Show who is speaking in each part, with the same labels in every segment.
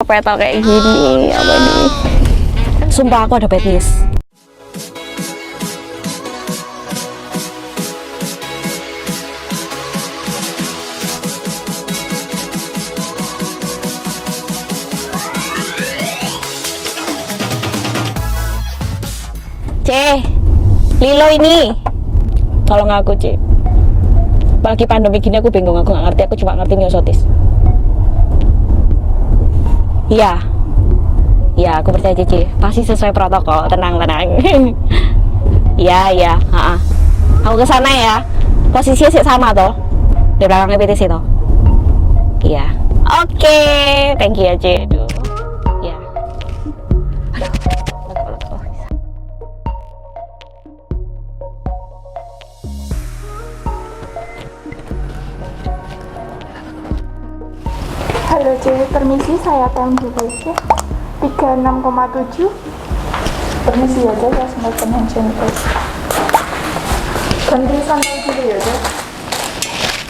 Speaker 1: petal kayak gini apa ini? Sumpah aku ada bad news. Lilo ini tolong aku apalagi pandemi gini aku bingung, aku nggak ngerti, aku cuma ngerti miosotis. Iya, aku percaya pasti sesuai protokol, tenang. Iya, aku kesana ya, posisinya sih sama toh, di belakangnya PTC toh. Iya, oke. Thank you ya Aduh, ya.
Speaker 2: Halo C, permisi, saya TMG ya 36,7. Permisi ya C, saya sempat handphone guys. Ganti sandal dulu ya C.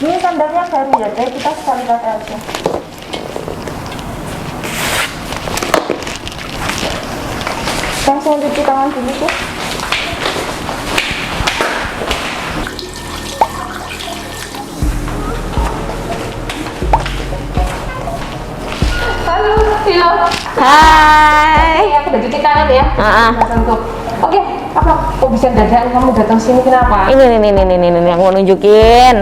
Speaker 2: Ini sandalnya baru ya C, kita sekali pakai aja. Langsung cuci tangan dulu C. Halo, Tio.
Speaker 1: Hai.
Speaker 2: Aku udah cuci tangan ya. Oke, apa? Kok bisa dadakan kamu datang sini, kenapa?
Speaker 1: Ini aku mau nunjukin.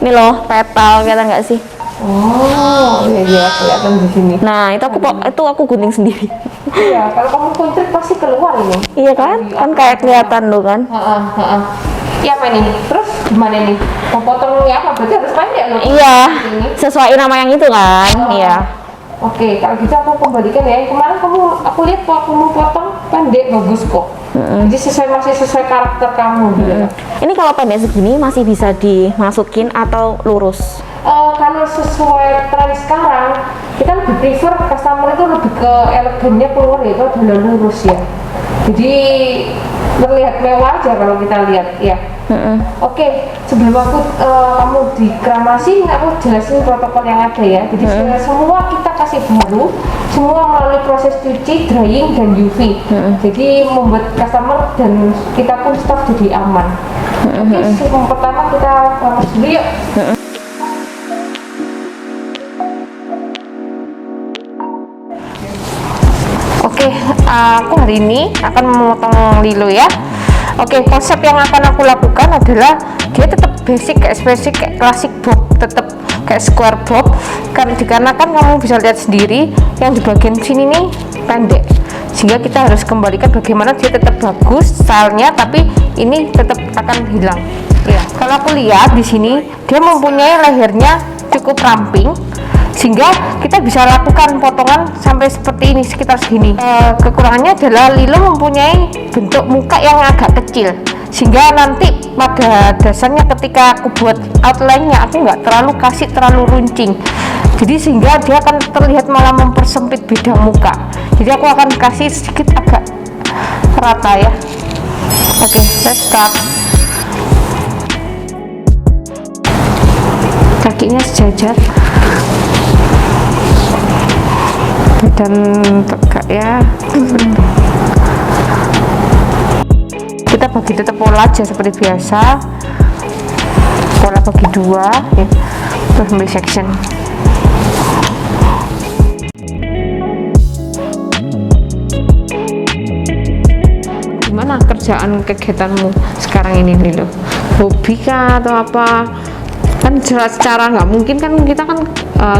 Speaker 1: Ini loh, petal, kelihatan nggak sih?
Speaker 2: Oh, iya kelihatan di sini.
Speaker 1: Nah, itu aku gunting sendiri.
Speaker 2: Iya, kalau kamu kuncir pasti keluar ini.
Speaker 1: Iya kan? Kan kayak kelihatan loh kan?
Speaker 2: Iya apa ini? Terus gimana nih? Mau potongnya apa? Berarti harus pendek loh.
Speaker 1: Iya,
Speaker 2: Ini.
Speaker 1: sesuai nama yang itu kan? Iya.
Speaker 2: Oke, kalau gitu aku kembalikan ya. Kemarin aku lihat waktu kamu potong pendek bagus kok. Jadi masih sesuai karakter kamu gitu.
Speaker 1: Ini kalau pendek segini masih bisa dimasukin atau lurus?
Speaker 2: Kalau sesuai tren sekarang, kita lebih prefer customer itu lebih ke elegannya keluar ya, itu adalah lurus ya. Jadi terlihat mewah aja kalau kita lihat ya. Oke, sebelum kamu dikramasi, aku jelasin protokol yang ada ya. Jadi semua kita kasih baru, semua melalui proses cuci, drying, dan UV. Jadi membuat customer dan kita pun staff jadi aman. Oke, yang pertama kita kramas dulu yuk. Oke, aku hari ini akan memotong lilo ya. Oke, konsep yang akan aku lakukan adalah dia tetap basic kayak klasik bob, tetap kayak square bob. Dikarenakan kamu bisa lihat sendiri yang di bagian sini nih pendek, sehingga kita harus kembalikan bagaimana dia tetap bagus stylenya, tapi ini tetap akan hilang. Ya, kalau aku lihat di sini dia mempunyai lehernya cukup ramping, sehingga kita bisa lakukan potongan sampai seperti ini, sekitar segini. Kekurangannya adalah Lilo mempunyai bentuk muka yang agak kecil, sehingga nanti pada dasarnya ketika aku buat outline-nya aku nggak terlalu runcing, jadi sehingga dia akan terlihat malah mempersempit bidang muka. Jadi aku akan kasih sedikit agak rata ya. Oke, let's start. Kakinya sejajar dan tegak ya. Kita bagi tetap pola aja seperti biasa, pola bagi dua ya. Terus ambil section. Gimana kerjaan kegiatanmu sekarang ini Lilo? Hobi kah atau apa? Kan secara nggak mungkin kan kita kan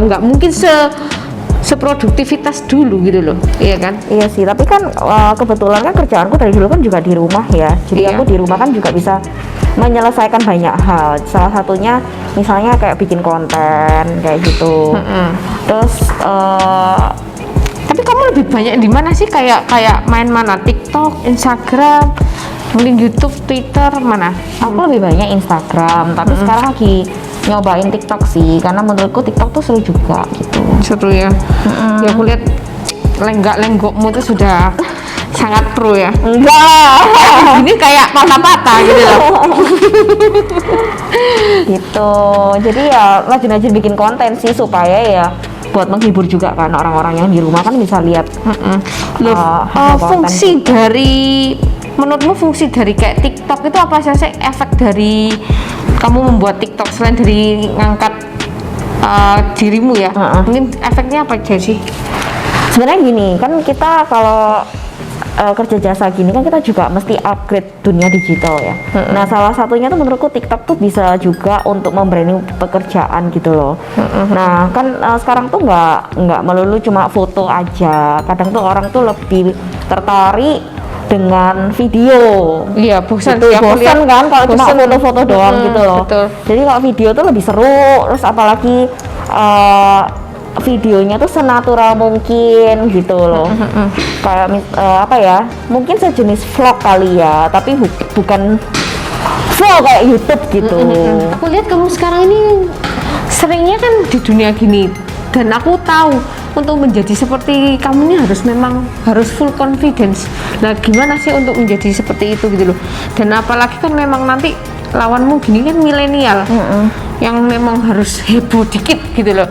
Speaker 2: nggak mungkin seproduktivitas dulu gitu loh, iya kan?
Speaker 1: Iya sih, tapi kan kebetulan kan kerjaanku dari dulu kan juga di rumah ya. Jadi aku di rumah kan juga bisa menyelesaikan banyak hal. Salah satunya misalnya kayak bikin konten kayak gitu. Terus
Speaker 2: Tapi kamu lebih banyak di mana sih? Kayak main mana? TikTok, Instagram, mungkin YouTube, Twitter, mana?
Speaker 1: aku lebih banyak Instagram, tapi sekarang lagi nyobain TikTok sih, karena menurutku TikTok tuh seru juga gitu.
Speaker 2: Seru ya. Ya aku lihat lenggokmu tuh sudah sangat pro ya.
Speaker 1: Enggak.
Speaker 2: Ini kayak patah-patah gitu loh.
Speaker 1: Gitu. Jadi ya rajin-rajin bikin konten sih supaya ya buat menghibur juga kan orang-orang yang di rumah kan bisa lihat.
Speaker 2: Loh,
Speaker 1: hasil konten
Speaker 2: fungsi dari menurutmu fungsi dari kayak TikTok itu apa sih? Efek dari kamu membuat TikTok selain dari ngangkat dirimu ya? Mungkin efeknya apa aja sih?
Speaker 1: Sebenarnya gini kan, kita kalau kerja jasa gini kan kita juga mesti upgrade dunia digital ya. Nah, salah satunya tuh menurutku TikTok tuh bisa juga untuk membranding pekerjaan gitu loh. Nah, kan sekarang tuh nggak melulu cuma foto aja. Kadang tuh orang tuh lebih tertarik dengan video.
Speaker 2: Iya, bosan
Speaker 1: Gitu,
Speaker 2: sih aku lihat.
Speaker 1: bosan kan kalau cuma
Speaker 2: Bosan.
Speaker 1: foto-foto doang gitu loh.
Speaker 2: Betul.
Speaker 1: Jadi kalau video tuh lebih seru, terus apalagi videonya tuh senatural mungkin gitu loh. Kayak apa ya? Mungkin sejenis vlog kali ya, tapi bukan vlog kayak YouTube gitu.
Speaker 2: Aku lihat kamu sekarang ini seringnya kan di dunia gini, dan aku tahu untuk menjadi seperti kamu ini harus full confidence. Nah, gimana sih untuk menjadi seperti itu gitu loh? Dan apalagi kan memang nanti lawanmu gini kan milenial, yang memang harus heboh dikit gitu loh.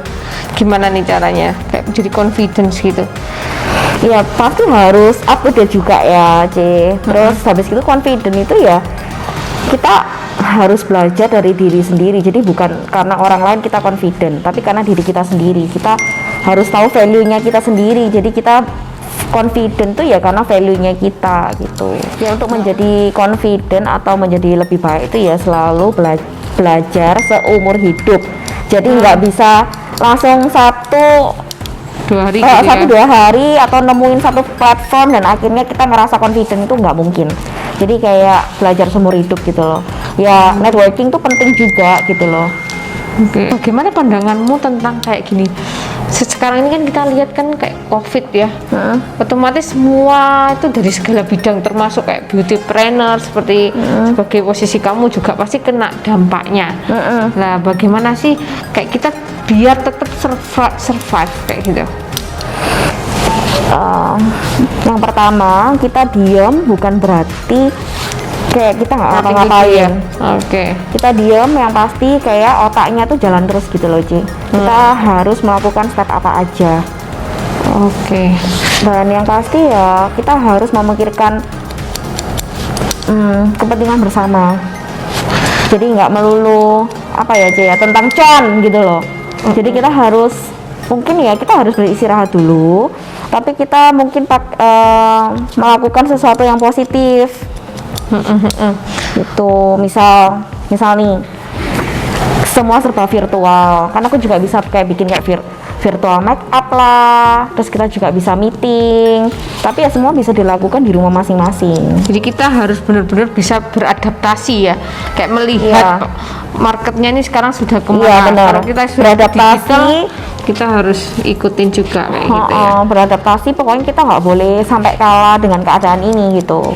Speaker 2: Gimana nih caranya kayak menjadi confidence gitu?
Speaker 1: Ya pasti harus update juga ya, C. Terus habis itu confident itu ya kita harus belajar dari diri sendiri. Jadi bukan karena orang lain kita confident, tapi karena diri kita sendiri. Kita harus tahu value-nya kita sendiri. Jadi kita confident tuh ya karena value-nya kita gitu. Ya untuk menjadi confident atau menjadi lebih baik itu ya selalu belajar seumur hidup. Jadi nggak bisa langsung satu
Speaker 2: 2 hari gitu
Speaker 1: satu
Speaker 2: ya?
Speaker 1: 2 hari atau nemuin satu platform dan akhirnya kita ngerasa confident, itu nggak mungkin. Jadi kayak belajar seumur hidup gitu loh. Ya networking tuh penting juga gitu loh.
Speaker 2: Oke. Bagaimana pandanganmu tentang kayak gini? Sekarang ini kan kita lihat kan kayak COVID ya, otomatis semua itu dari segala bidang termasuk kayak beauty planner seperti sebagai posisi kamu juga pasti kena dampaknya. Nah, bagaimana sih kayak kita biar tetap survive kayak gitu?
Speaker 1: Yang pertama, kita diam bukan berarti kayak kita nggak ngapa-ngapain.
Speaker 2: Oke.
Speaker 1: Kita diam yang pasti kayak otaknya tuh jalan terus gitu loh, Ci. Kita harus melakukan step apa aja.
Speaker 2: Oke.
Speaker 1: Dan yang pasti ya kita harus memikirkan kepentingan bersama. Jadi nggak melulu apa ya, Ci, ya tentang con gitu loh. Jadi kita harus mungkin ya kita harus beristirahat dulu, tapi kita mungkin melakukan sesuatu yang positif. Itu misal nih semua serba virtual, kan aku juga bisa kayak bikin kayak virtual make up lah, terus kita juga bisa meeting, tapi ya semua bisa dilakukan di rumah masing-masing.
Speaker 2: Jadi kita harus benar-benar bisa beradaptasi ya, kayak melihat marketnya ini sekarang sudah kemana.
Speaker 1: Benar.
Speaker 2: Kalau kita sudah
Speaker 1: Beradaptasi,
Speaker 2: digital, kita harus ikutin juga kayak gitu ya.
Speaker 1: Beradaptasi, pokoknya kita nggak boleh sampai kalah dengan keadaan ini gitu.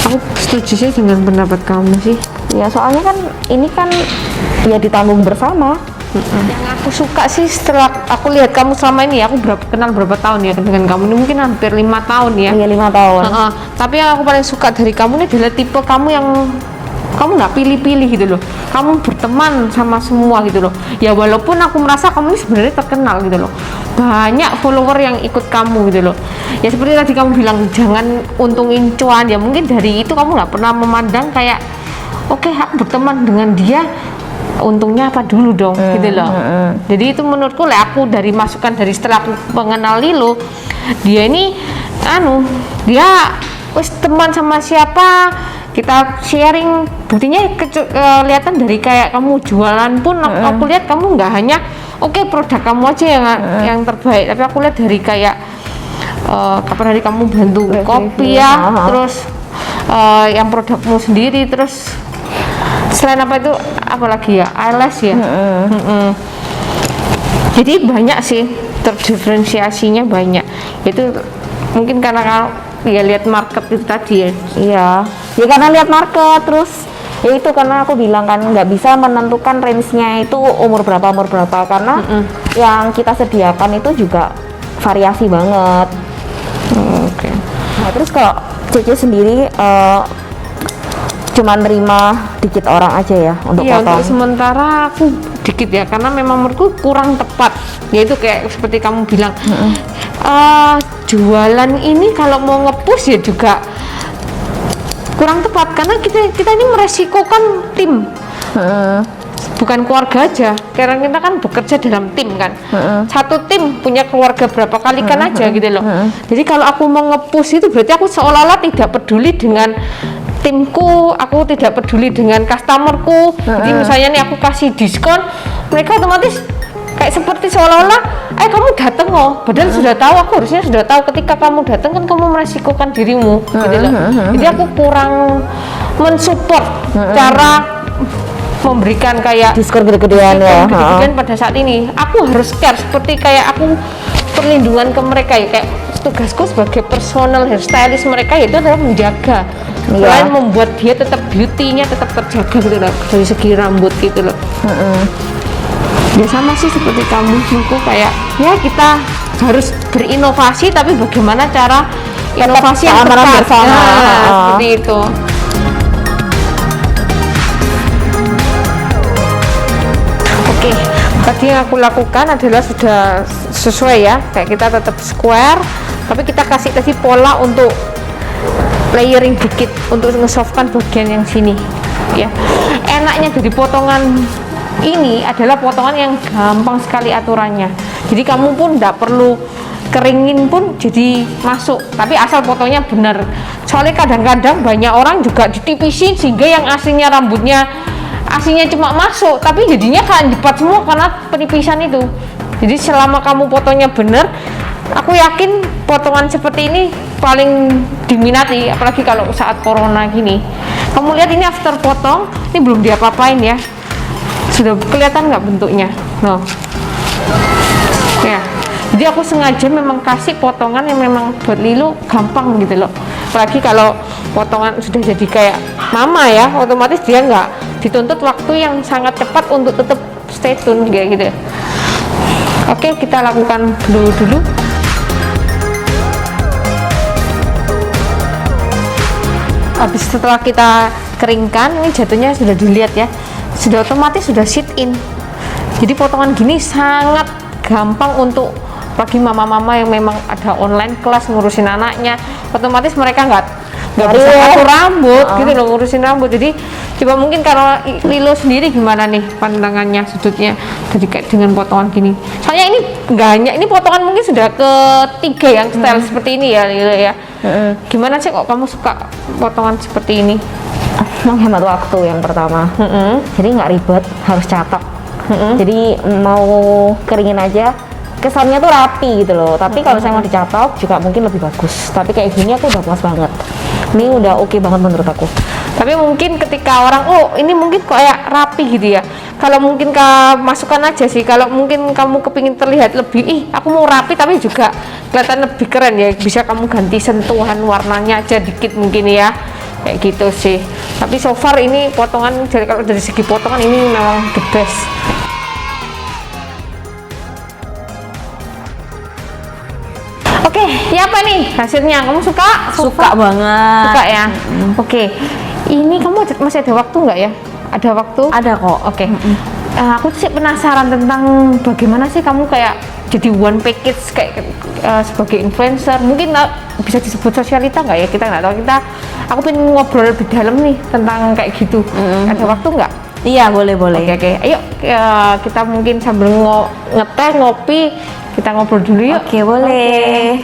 Speaker 2: Aku setuju sih dengan pendapat kamu sih.
Speaker 1: Ya soalnya kan ini kan ya ditanggung bersama.
Speaker 2: Yang aku suka sih setelah aku lihat kamu selama ini, aku kenal berapa tahun ya dengan kamu ini, mungkin hampir 5 tahun ya.
Speaker 1: Iya 5 tahun.
Speaker 2: Tapi yang aku paling suka dari kamu ini adalah tipe kamu yang kamu nggak pilih-pilih gitu loh. Kamu berteman sama semua gitu loh. Ya walaupun aku merasa kamu ini sebenarnya terkenal gitu loh. Banyak follower yang ikut kamu gitu loh. Ya seperti tadi kamu bilang jangan untungin cuan. Ya mungkin dari itu kamu nggak pernah memandang kayak oke, aku berteman dengan dia, untungnya apa dulu dong gitu loh. Jadi itu menurutku aku dari masukan dari setelah aku mengenal Lilo, dia ini dia wis teman sama siapa kita sharing, buktinya kelihatan dari kayak kamu jualan pun aku lihat kamu nggak hanya produk kamu aja yang terbaik, tapi aku lihat dari kayak kapan hari kamu bantu kopi ya, terus yang produkmu sendiri, terus selain apa itu apalagi ya, eyelash ya. Jadi banyak sih, terdiferensiasinya banyak. Itu mungkin karena ya lihat market itu tadi ya.
Speaker 1: Iya, ya karena lihat market, terus ya itu karena aku bilang kan nggak bisa menentukan range-nya itu umur berapa karena yang kita sediakan itu juga variasi banget.
Speaker 2: Oke.
Speaker 1: Nah, terus kalau Cece sendiri cuma nerima dikit orang aja ya untuk
Speaker 2: Iya,
Speaker 1: potong?
Speaker 2: untuk sementara aku dikit ya, karena memang menurutku kurang tepat yaitu kayak seperti kamu bilang jualan ini kalau mau nge-push ya juga kurang tepat karena kita ini meresikokan tim. Bukan keluarga aja, karena kita kan bekerja dalam tim kan. Satu tim punya keluarga berapa kali kan aja gitu loh. Jadi kalau aku mau nge-push itu berarti aku seolah-olah tidak peduli dengan timku, aku tidak peduli dengan customerku. Jadi misalnya nih aku kasih diskon, mereka otomatis kayak seperti seolah-olah kamu datang padahal sudah tahu, aku harusnya sudah tahu ketika kamu datang kan kamu meresikokan dirimu gitu loh. Jadi aku kurang mensupport cara memberikan kayak
Speaker 1: diskon gede-gedean ya.
Speaker 2: Gede-gedean pada saat ini. Aku harus care seperti kayak aku perlindungan ke mereka ya, kayak tugasku sebagai personal hairstylist mereka itu adalah menjaga. Selain membuat dia tetap beauty-nya tetap terjaga gitu loh dari segi rambut gitu loh. Ya sama sih seperti kamu, menurutku kayak ya kita harus berinovasi tapi bagaimana cara inovasi yang tepat
Speaker 1: bersama.
Speaker 2: Seperti itu. Oke, tadi yang aku lakukan adalah sudah sesuai ya, kayak kita tetap square tapi kita kasih tadi pola untuk layering dikit untuk ngesoftkan bagian yang sini ya. Enaknya dari potongan ini adalah potongan yang gampang sekali aturannya, jadi kamu pun tidak perlu keringin pun jadi masuk, tapi asal potongnya benar. Soalnya kadang-kadang banyak orang juga ditipisin sehingga yang aslinya rambutnya aslinya cuma masuk tapi jadinya kan jepat semua karena penipisan itu. Jadi selama kamu potongnya benar, aku yakin potongan seperti ini paling diminati, apalagi kalau saat corona gini. Kamu lihat ini after potong, ini belum diapa-apain ya, sudah kelihatan nggak bentuknya? No. Ya, jadi aku sengaja memang kasih potongan yang memang buat Lilo gampang gitu loh. Apalagi kalau potongan sudah jadi kayak mama ya, otomatis dia nggak dituntut waktu yang sangat cepat untuk tetap stay tune kayak gitu. Oke, kita lakukan dulu. Habis setelah kita keringkan, ini jatuhnya sudah dilihat ya, sudah otomatis sudah sit in. Jadi potongan gini sangat gampang untuk bagi mama-mama yang memang ada online kelas ngurusin anaknya, otomatis mereka nggak bisa ngatur rambut gitu loh, ngurusin rambut. Jadi coba mungkin kalau Lilo sendiri gimana nih pandangannya, sudutnya dari kayak dengan potongan gini. Soalnya ini nggak hanya ini potongan, mungkin sudah ketiga yang style seperti ini ya Lilo ya. Gimana sih kok kamu suka potongan seperti ini?
Speaker 1: Menghemat waktu yang pertama. Jadi nggak ribet, harus catok. Jadi mau keringin aja, kesannya tuh rapi gitu loh. Tapi kalau saya mau dicatok juga mungkin lebih bagus. Tapi kayak gini aku udah puas banget. Ini udah oke banget menurut aku.
Speaker 2: Tapi mungkin ketika orang ini mungkin kayak rapi gitu ya, kalau mungkin masukkan aja sih, kalau mungkin kamu kepingin terlihat lebih aku mau rapi tapi juga kelihatan lebih keren ya, bisa kamu ganti sentuhan warnanya aja dikit mungkin ya, kayak gitu sih. Tapi so far ini potongan, kalau dari segi potongan ini memang the best. Oke, ya apa nih hasilnya? Kamu suka?
Speaker 1: Suka banget.
Speaker 2: Suka ya? Oke. Ini kamu masih ada waktu nggak ya? Ada waktu?
Speaker 1: Ada kok.
Speaker 2: Oke. Aku sih penasaran tentang bagaimana sih kamu kayak jadi one package kayak sebagai influencer. Mungkin bisa disebut sosialita nggak ya? Kita nggak tahu. Aku pengen ngobrol lebih dalam nih tentang kayak gitu. Ada waktu nggak?
Speaker 1: Iya, boleh.
Speaker 2: Oke. Ayo kita mungkin sambil ngeteh, ngopi, kita ngobrol dulu yuk.
Speaker 1: Oke, boleh.